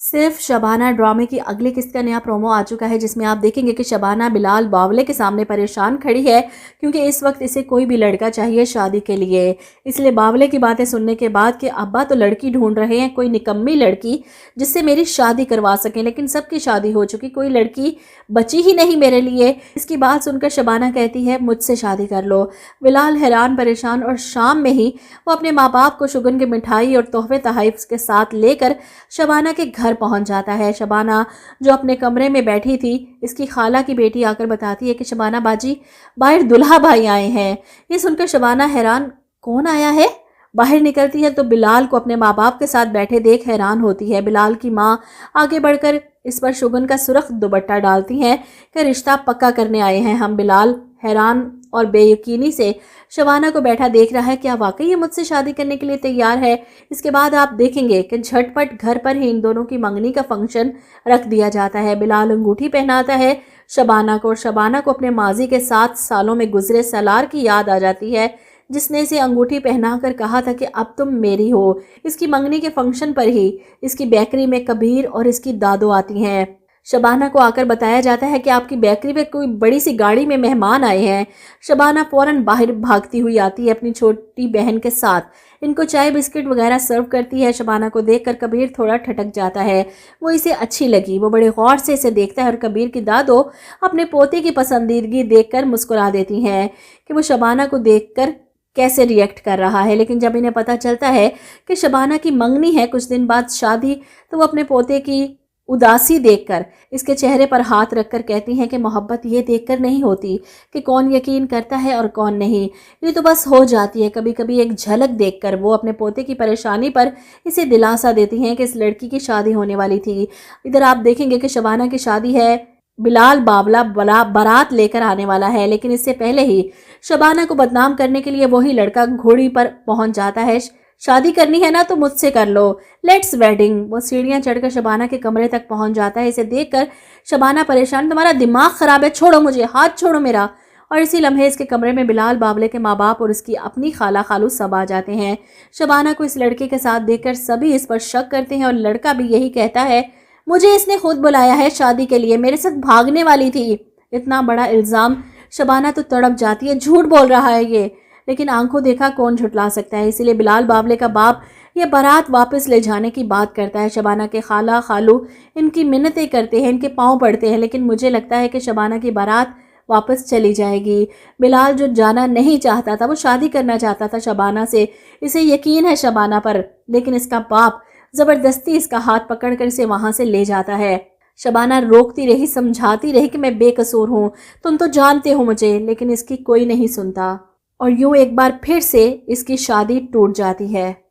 सिर्फ शबाना ड्रामे की अगली किस्त का नया प्रोमो आ चुका है, जिसमें आप देखेंगे कि शबाना बिलाल बावले के सामने परेशान खड़ी है, क्योंकि इस वक्त इसे कोई भी लड़का चाहिए शादी के लिए। इसलिए बावले की बातें सुनने के बाद कि अब्बा तो लड़की ढूंढ रहे हैं, कोई निकम्मी लड़की जिससे मेरी शादी करवा सकें, लेकिन सबकी शादी हो चुकी, कोई लड़की बची ही नहीं मेरे लिए। इसकी बात सुनकर शबाना कहती है मुझसे शादी कर लो। बिलाल हैरान परेशान, और शाम में ही वो अपने माँ बाप को शुगन की मिठाई और तोहफे तोहफ़ के साथ लेकर शबाना के घर पहुंच जाता है। शबाना जो अपने कमरे में बैठी थी, इसकी खाला की बेटी आकर बताती है कि शबाना बाजी, बाहर दुल्हा भाई आए हैं। ये सुनकर शबाना हैरान, कौन आया है? बाहर निकलती है तो बिलाल को अपने माँ बाप के साथ बैठे देख हैरान होती है। बिलाल की माँ आगे बढ़कर इस पर शुगन का सुर्ख दुपट्टा डालती हैं कि रिश्ता पक्का करने आए हैं हम। बिलाल हैरान और बेयकीनी से शबाना को बैठा देख रहा है, क्या वाकई ये मुझसे शादी करने के लिए तैयार है? इसके बाद आप देखेंगे कि झटपट घर पर ही इन दोनों की मंगनी का फंक्शन रख दिया जाता है। बिलाल अंगूठी पहनाता है शबाना को, और शबाना को अपने माजी के 7 सालों में गुजरे सलार की याद आ जाती है, जिसने इसे अंगूठी पहनाकर कहा था कि अब तुम मेरी हो। इसकी मंगनी के फंक्शन पर ही इसकी बेकरी में कबीर और इसकी दादो आती हैं। शबाना को आकर बताया जाता है कि आपकी बेकरी में कोई बड़ी सी गाड़ी में मेहमान आए हैं। शबाना फौरन बाहर भागती हुई आती है अपनी छोटी बहन के साथ, इनको चाय बिस्किट वगैरह सर्व करती है। शबाना को देखकर कबीर थोड़ा ठटक जाता है, वो इसे अच्छी लगी। वो बड़े गौर से इसे देखता है और कबीर की दादो अपने पोते की पसंदीदगी देखकर मुस्कुरा देती हैं कि वो शबाना को देखकर कैसे रिएक्ट कर रहा है। लेकिन जब इन्हें पता चलता है कि शबाना की मंगनी है, कुछ दिन बाद शादी, तो वो अपने पोते की उदासी देखकर इसके चेहरे पर हाथ रखकर कहती हैं कि मोहब्बत ये देखकर नहीं होती कि कौन यकीन करता है और कौन नहीं, ये तो बस हो जाती है। कभी कभी एक झलक देखकर वो अपने पोते की परेशानी पर इसे दिलासा देती हैं कि इस लड़की की शादी होने वाली थी। इधर आप देखेंगे कि शबाना की शादी है, बिलाल बावला बारात लेकर आने वाला है, लेकिन इससे पहले ही शबाना को बदनाम करने के लिए वही लड़का घोड़ी पर पहुंच जाता है। शादी करनी है ना तो मुझसे कर लो, लेट्स वेडिंग। वो सीढ़ियां चढ़कर शबाना के कमरे तक पहुंच जाता है। इसे देखकर शबाना परेशान, तुम्हारा दिमाग खराब है, छोड़ो मुझे, हाथ छोड़ो मेरा। और इसी लम्हे इसके कमरे में बिलाल बावले के माँ बाप और उसकी अपनी खाला खालू सब आ जाते हैं। शबाना को इस लड़के के साथ देखकर सभी इस पर शक करते हैं, और लड़का भी यही कहता है, मुझे इसने खुद बुलाया है शादी के लिए, मेरे साथ भागने वाली थी। इतना बड़ा इल्ज़ाम, शबाना तो तड़प जाती है, झूठ बोल रहा है ये। लेकिन आंखों देखा कौन झुटला सकता है, इसीलिए बिलाल बावले का बाप ये बारात वापस ले जाने की बात करता है। शबाना के खाला खालू इनकी मिन्नतें करते हैं, इनके पाँव पड़ते हैं, लेकिन मुझे लगता है कि शबाना की बारात वापस चली जाएगी। बिलाल जो जाना नहीं चाहता था, वो शादी करना चाहता था शबाना से, इसे यकीन है शबाना पर, लेकिन इसका बाप ज़बरदस्ती इसका हाथ पकड़कर इसे वहाँ से ले जाता है। शबाना रोकती रही, समझाती रही कि मैं बेकसूर हूँ, तुम तो जानते हो मुझे, लेकिन इसकी कोई नहीं सुनता, और यूँ एक बार फिर से इसकी शादी टूट जाती है।